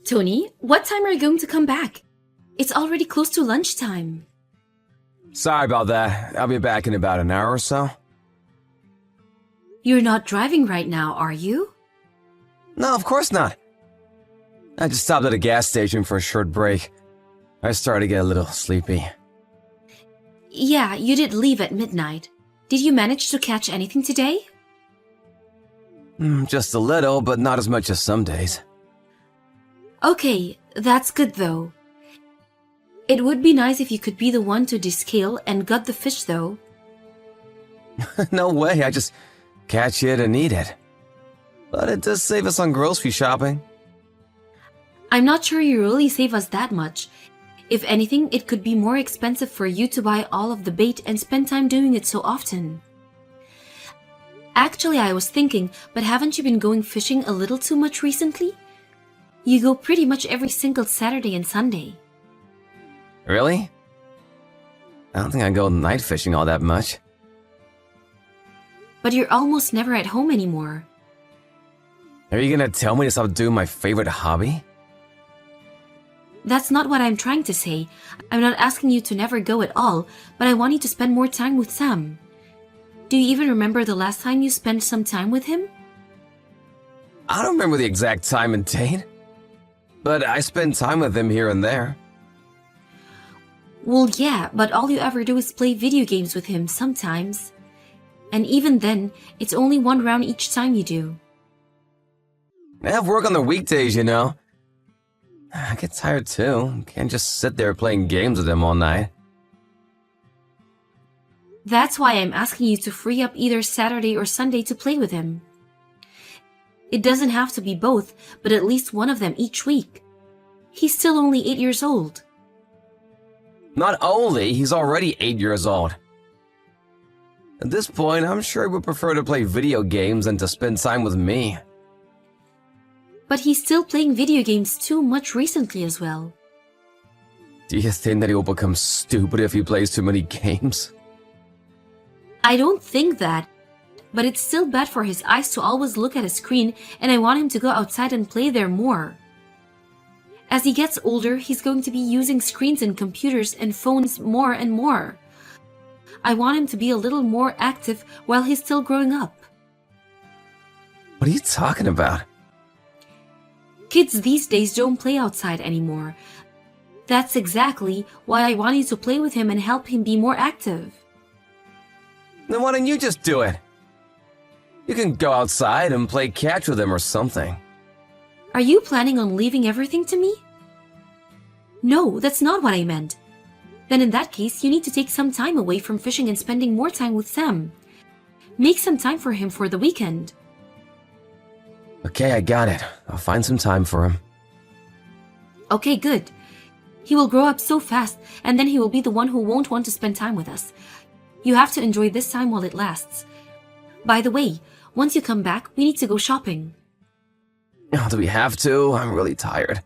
Tony, what time are you going to come back? It's already close to lunchtime. Sorry about that. I'll be back in about an hour or so. You're not driving right now, are you? No, of course not. I just stopped at a gas station for a short break. I started to get a little sleepy. Yeah, you did leave at midnight. Did you manage to catch anything today? Just a little, but not as much as some days. Okay, that's good though. It would be nice if you could be the one to descale and gut the fish though. No way, I just catch it and eat it. But it does save us on grocery shopping. I'm not sure you really save us that much. If anything, it could be more expensive for you to buy all of the bait and spend time doing it so often. Actually, I was thinking, but haven't you been going fishing a little too much recently? You go pretty much every single Saturday and Sunday. Really? I don't think I go night fishing all that much. But you're almost never at home anymore. Are you gonna tell me to stop doing my favorite hobby? That's not what I'm trying to say. I'm not asking you to never go at all, but I want you to spend more time with Sam. Do you even remember the last time you spent some time with him? I don't remember the exact time and date, but I spend time with him here and there. Well, yeah, but all you ever do is play video games with him sometimes. And even then, it's only one round each time you do. I have work on the weekdays, you know. I get tired too. Can't just sit there playing games with him all night. That's why I'm asking you to free up either Saturday or Sunday to play with him. It doesn't have to be both, but at least one of them each week. He's still only 8 years old. Not only, he's already 8 years old. At this point, I'm sure he would prefer to play video games than to spend time with me. But he's still playing video games too much recently as well. Do you think that he will become stupid if he plays too many games? I don't think that, but it's still bad for his eyes to always look at a screen, and I want him to go outside and play there more. As he gets older, he's going to be using screens and computers and phones more and more. I want him to be a little more active while he's still growing up. What are you talking about? Kids these days don't play outside anymore. That's exactly why I want you to play with him and help him be more active. Then why don't you just do it? You can go outside and play catch with him or something. Are you planning on leaving everything to me? No, that's not what I meant. Then in that case, you need to take some time away from fishing and spending more time with Sam. Make some time for him for the weekend. Okay, I got it. I'll find some time for him. Okay, good. He will grow up so fast, and then he will be the one who won't want to spend time with us. You have to enjoy this time while it lasts. By the way, once you come back, we need to go shopping. Oh, do we have to? I'm really tired.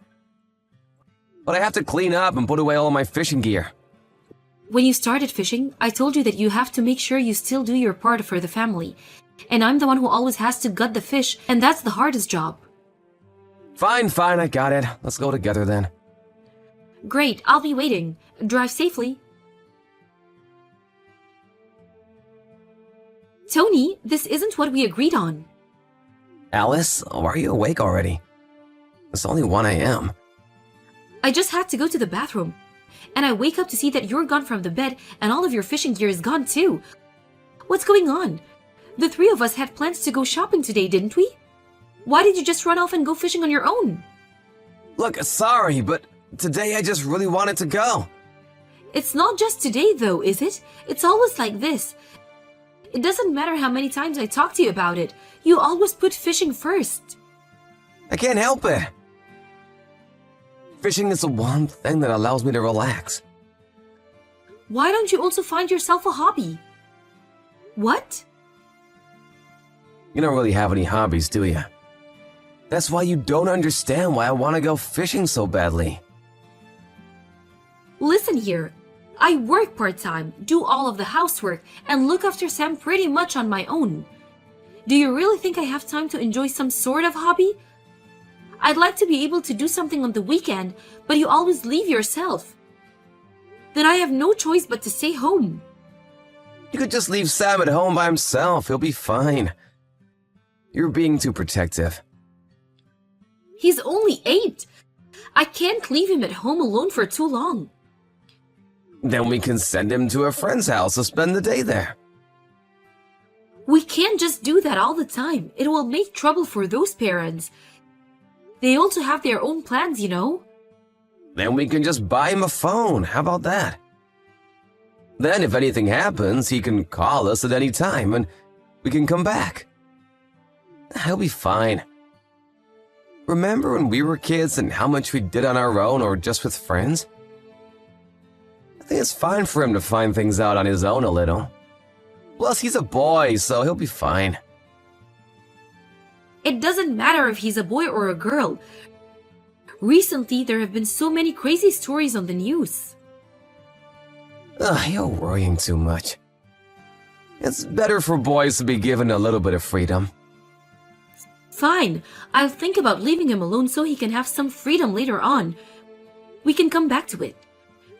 But I have to clean up and put away all my fishing gear. When you started fishing, I told you that you have to make sure you still do your part for the family. And I'm the one who always has to gut the fish, and that's the hardest job. Fine, I got it. Let's go together then. Great, I'll be waiting. Drive safely. Tony, this isn't what we agreed on. Alice, why are you awake already? It's only 1 a.m. I just had to go to the bathroom. And I wake up to see that you're gone from the bed and all of your fishing gear is gone too. What's going on? The three of us had plans to go shopping today, didn't we? Why did you just run off and go fishing on your own? Look, sorry, but today I just really wanted to go. It's not just today though, is it? It's always like this. It doesn't matter how many times I talk to you about it. You always put fishing first. I can't help it. Fishing is the one thing that allows me to relax. Why don't you also find yourself a hobby? What? You don't really have any hobbies, do you? That's why you don't understand why I want to go fishing so badly. Listen here. I work part-time, do all of the housework, and look after Sam pretty much on my own. Do you really think I have time to enjoy some sort of hobby? I'd like to be able to do something on the weekend, but you always leave yourself. Then I have no choice but to stay home. You could just leave Sam at home by himself. He'll be fine. You're being too protective. He's only 8. I can't leave him at home alone for too long. Then we can send him to a friend's house to spend the day there. We can't just do that all the time. It will make trouble for those parents. They also have their own plans, you know. Then we can just buy him a phone. How about that? Then if anything happens, he can call us at any time and we can come back. He'll be fine. Remember when we were kids and how much we did on our own or just with friends? I think it's fine for him to find things out on his own a little. Plus, he's a boy, so he'll be fine. It doesn't matter if he's a boy or a girl. Recently, there have been so many crazy stories on the news. You're worrying too much. It's better for boys to be given a little bit of freedom. Fine, I'll think about leaving him alone so he can have some freedom later on. We can come back to it.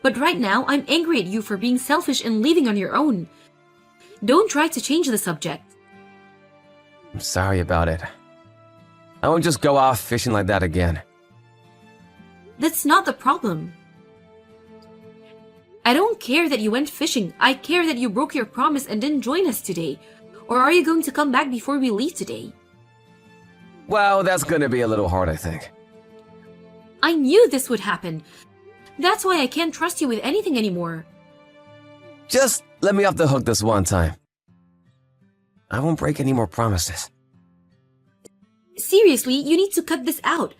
But right now, I'm angry at you for being selfish and leaving on your own. Don't try to change the subject. I'm sorry about it. I won't just go off fishing like that again. That's not the problem. I don't care that you went fishing. I care that you broke your promise and didn't join us today. Or are you going to come back before we leave today? Well, that's gonna be a little hard, I think. I knew this would happen. That's why I can't trust you with anything anymore. Just let me off the hook this one time. I won't break any more promises. Seriously, you need to cut this out.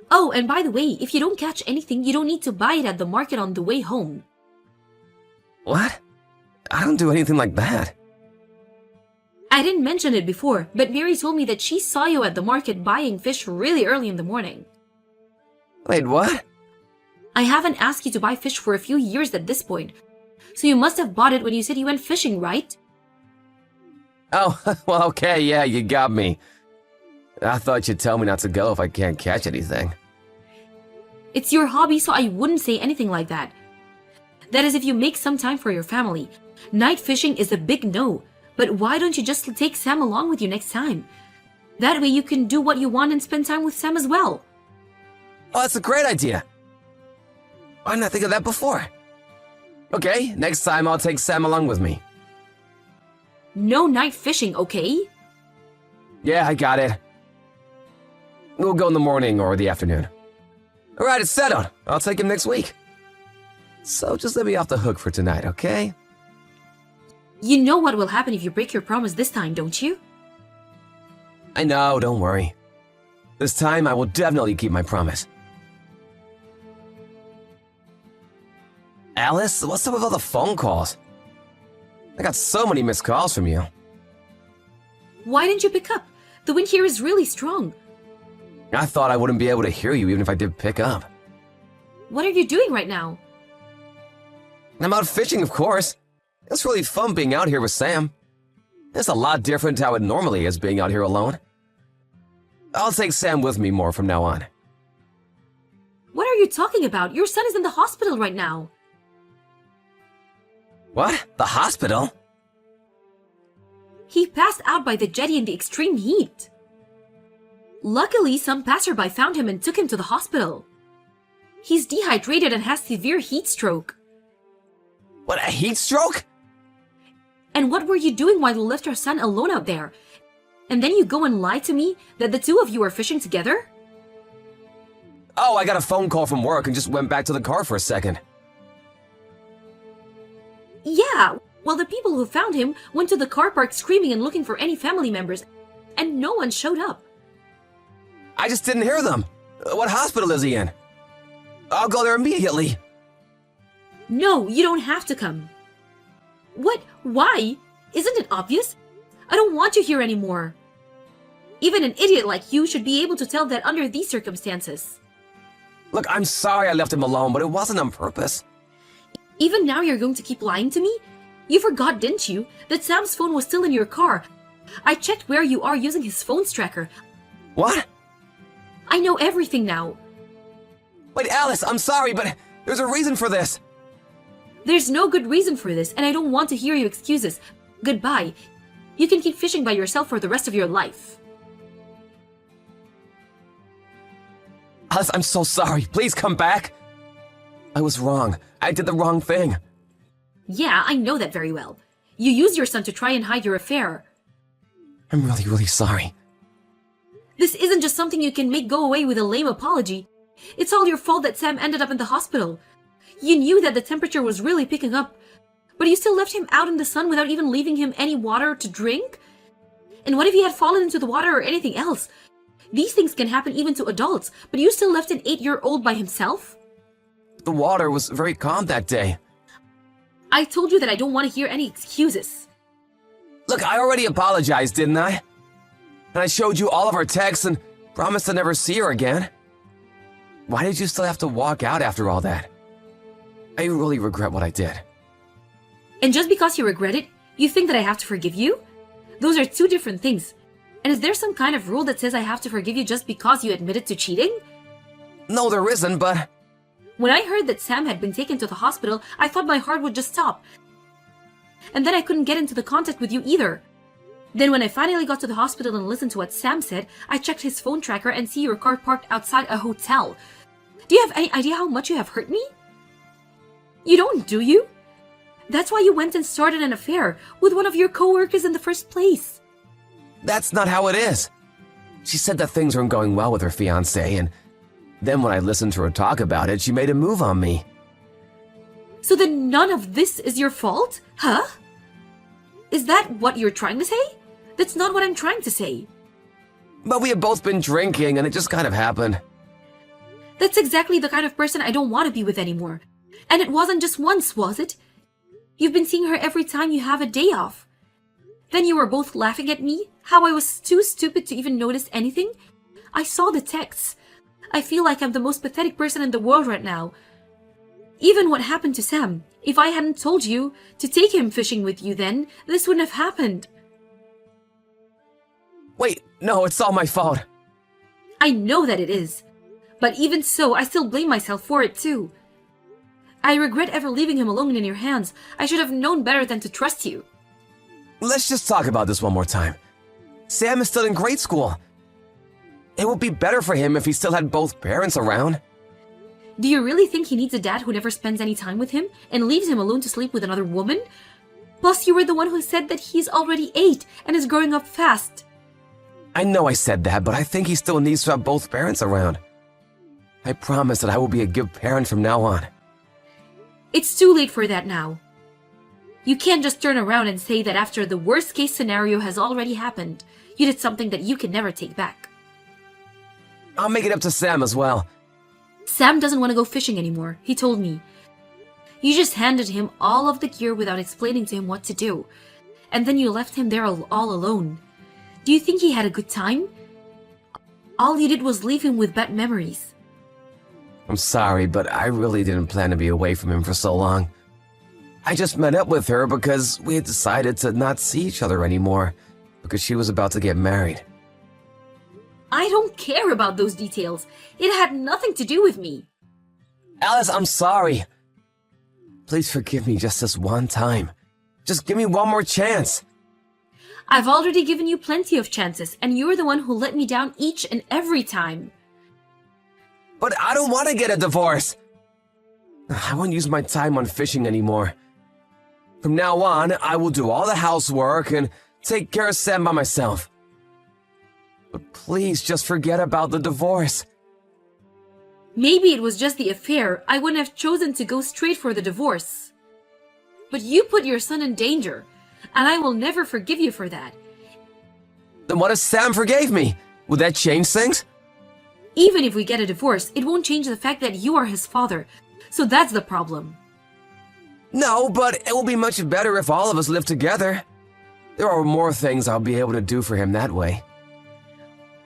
Oh, and by the way, if you don't catch anything, you don't need to buy it at the market on the way home. What? I don't do anything like that. I didn't mention it before, but Mary told me that she saw you at the market buying fish really early in the morning. Wait, what? I haven't asked you to buy fish for a few years at this point, so you must have bought it when you said you went fishing, right? Oh, well, okay, yeah, you got me. I thought you'd tell me not to go if I can't catch anything. It's your hobby, so I wouldn't say anything like that. That is if you make some time for your family. Night fishing is a big no, but why don't you just take Sam along with you next time? That way you can do what you want and spend time with Sam as well. Oh, that's a great idea. Why didn't I think of that before? Okay, next time I'll take Sam along with me. No night fishing, okay? Yeah, I got it. We'll go in the morning or the afternoon. All right, it's settled. I'll take him next week. So just let me off the hook for tonight, okay? You know what will happen if you break your promise this time, don't you? I know, don't worry. This time I will definitely keep my promise. Alice, what's up with all the phone calls? I got so many missed calls from you. Why didn't you pick up? The wind here is really strong. I thought I wouldn't be able to hear you even if I did pick up. What are you doing right now? I'm out fishing, of course. It's really fun being out here with Sam. It's a lot different how it normally is being out here alone. I'll take Sam with me more from now on. What are you talking about? Your son is in the hospital right now. What? The hospital? He passed out by the jetty in the extreme heat. Luckily, some passerby found him and took him to the hospital. He's dehydrated and has severe heat stroke. What, a heat stroke? And what were you doing while you left your son alone out there? And then you go and lie to me that the two of you are fishing together? Oh, I got a phone call from work and just went back to the car for a second. Yeah, well, the people who found him went to the car park screaming and looking for any family members, and no one showed up. I just didn't hear them. What hospital is he in? I'll go there immediately. No, you don't have to come. What? Why? Isn't it obvious? I don't want you here anymore. Even an idiot like you should be able to tell that under these circumstances. Look, I'm sorry I left him alone, but it wasn't on purpose. Even now you're going to keep lying to me? You forgot, didn't you, that Sam's phone was still in your car? I checked where you are using his phone's tracker. What? I know everything now. Wait, Alice, I'm sorry, but there's a reason for this. There's no good reason for this, and I don't want to hear your excuses. Goodbye. You can keep fishing by yourself for the rest of your life. Alice, I'm so sorry. Please come back. I was wrong. I did the wrong thing. Yeah, I know that very well. You used your son to try and hide your affair. I'm really, really sorry. This isn't just something you can make go away with a lame apology. It's all your fault that Sam ended up in the hospital. You knew that the temperature was really picking up, but you still left him out in the sun without even leaving him any water to drink? And what if he had fallen into the water or anything else? These things can happen even to adults, but you still left an 8-year-old by himself? The water was very calm that day. I told you that I don't want to hear any excuses. Look, I already apologized, didn't I? And I showed you all of our texts and promised to never see her again. Why did you still have to walk out after all that? I really regret what I did. And just because you regret it, you think that I have to forgive you? Those are two different things. And is there some kind of rule that says I have to forgive you just because you admitted to cheating? No, there isn't, but... When I heard that Sam had been taken to the hospital, I thought my heart would just stop. And then I couldn't get into the contact with you either. Then when I finally got to the hospital and listened to what Sam said, I checked his phone tracker and see your car parked outside a hotel. Do you have any idea how much you have hurt me? You don't, do you? That's why you went and started an affair with one of your co-workers in the first place. That's not how it is. She said that things weren't going well with her fiancé, and then when I listened to her talk about it, she made a move on me. So then none of this is your fault? Huh? Is that what you're trying to say? That's not what I'm trying to say. But we had both been drinking, and it just kind of happened. That's exactly the kind of person I don't want to be with anymore. And it wasn't just once, was it? You've been seeing her every time you have a day off. Then you were both laughing at me, how I was too stupid to even notice anything. I saw the texts. I feel like I'm the most pathetic person in the world right now. Even what happened to Sam, if I hadn't told you to take him fishing with you then, this wouldn't have happened. Wait, no, it's all my fault. I know that it is. But even so, I still blame myself for it too. I regret ever leaving him alone in your hands. I should have known better than to trust you. Let's just talk about this one more time. Sam is still in grade school. It would be better for him if he still had both parents around. Do you really think he needs a dad who never spends any time with him and leaves him alone to sleep with another woman? Plus, you were the one who said that he's already 8 and is growing up fast. I know I said that, but I think he still needs to have both parents around. I promise that I will be a good parent from now on. It's too late for that now. You can't just turn around and say that after the worst case scenario has already happened, you did something that you can never take back. I'll make it up to Sam as well. Sam doesn't want to go fishing anymore, he told me. You just handed him all of the gear without explaining to him what to do. And then you left him there all alone. Do you think he had a good time? All you did was leave him with bad memories. I'm sorry, but I really didn't plan to be away from him for so long. I just met up with her because we had decided to not see each other anymore because she was about to get married. I don't care about those details. It had nothing to do with me. Alice, I'm sorry. Please forgive me just this one time. Just give me one more chance. I've already given you plenty of chances, and you're the one who let me down each and every time. But I don't want to get a divorce. I won't use my time on fishing anymore. From now on, I will do all the housework and take care of Sam by myself. But please just forget about the divorce. Maybe it was just the affair. I wouldn't have chosen to go straight for the divorce. But you put your son in danger, and I will never forgive you for that. Then what if Sam forgave me? Would that change things? Even if we get a divorce, it won't change the fact that you are his father. So that's the problem. No, but it will be much better if all of us live together. There are more things I'll be able to do for him that way.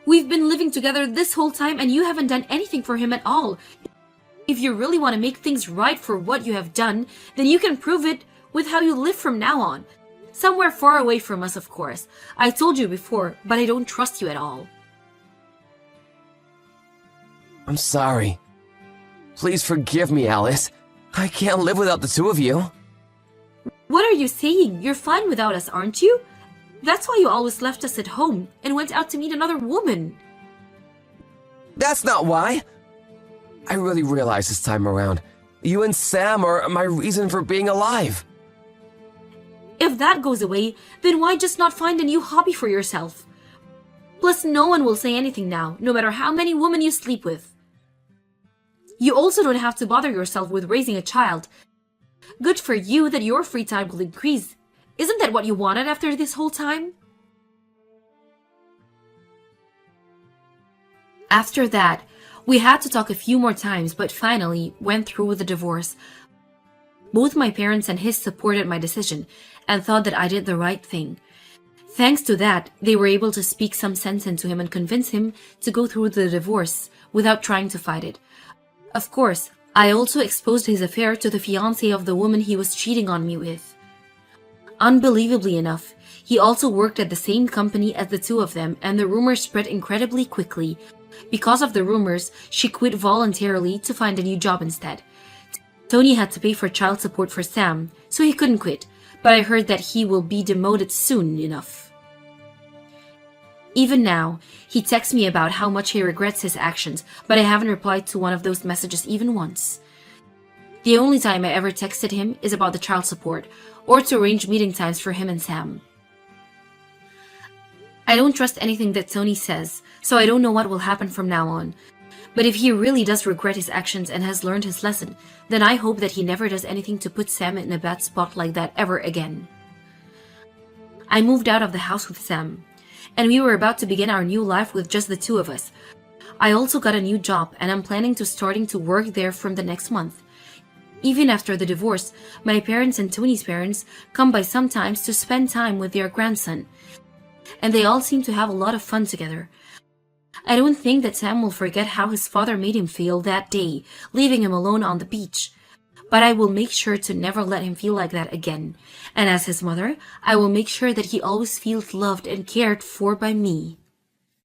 We've been living together this whole time and you haven't done anything for him at all. If you really want to make things right for what you have done, then you can prove it with how you live from now on. Somewhere far away from us, of course. I told you before, but I don't trust you at all. I'm sorry. Please forgive me, Alice. I can't live without the two of you. What are you saying? You're fine without us, aren't you? That's why you always left us at home and went out to meet another woman. That's not why. I really realize this time around, you and Sam are my reason for being alive. If that goes away, then why just not find a new hobby for yourself? Plus, no one will say anything now, no matter how many women you sleep with. You also don't have to bother yourself with raising a child. Good for you that your free time will increase. Isn't that what you wanted after this whole time? After that, we had to talk a few more times, but finally went through with the divorce. Both my parents and his supported my decision and thought that I did the right thing. Thanks to that, they were able to speak some sense into him and convince him to go through the divorce without trying to fight it. Of course, I also exposed his affair to the fiancé of the woman he was cheating on me with. Unbelievably enough, he also worked at the same company as the two of them, and the rumors spread incredibly quickly. Because of the rumors, she quit voluntarily to find a new job instead. Tony had to pay for child support for Sam, so he couldn't quit, but I heard that he will be demoted soon enough. Even now, he texts me about how much he regrets his actions, but I haven't replied to one of those messages even once. The only time I ever texted him is about the child support, or to arrange meeting times for him and Sam. I don't trust anything that Tony says, so I don't know what will happen from now on. But if he really does regret his actions and has learned his lesson, then I hope that he never does anything to put Sam in a bad spot like that ever again. I moved out of the house with Sam, and we were about to begin our new life with just the two of us. I also got a new job, and I'm planning to starting to work there from the next month. Even after the divorce, my parents and Tony's parents come by sometimes to spend time with their grandson, and they all seem to have a lot of fun together. I don't think that Sam will forget how his father made him feel that day, leaving him alone on the beach. But I will make sure to never let him feel like that again. And as his mother, I will make sure that he always feels loved and cared for by me.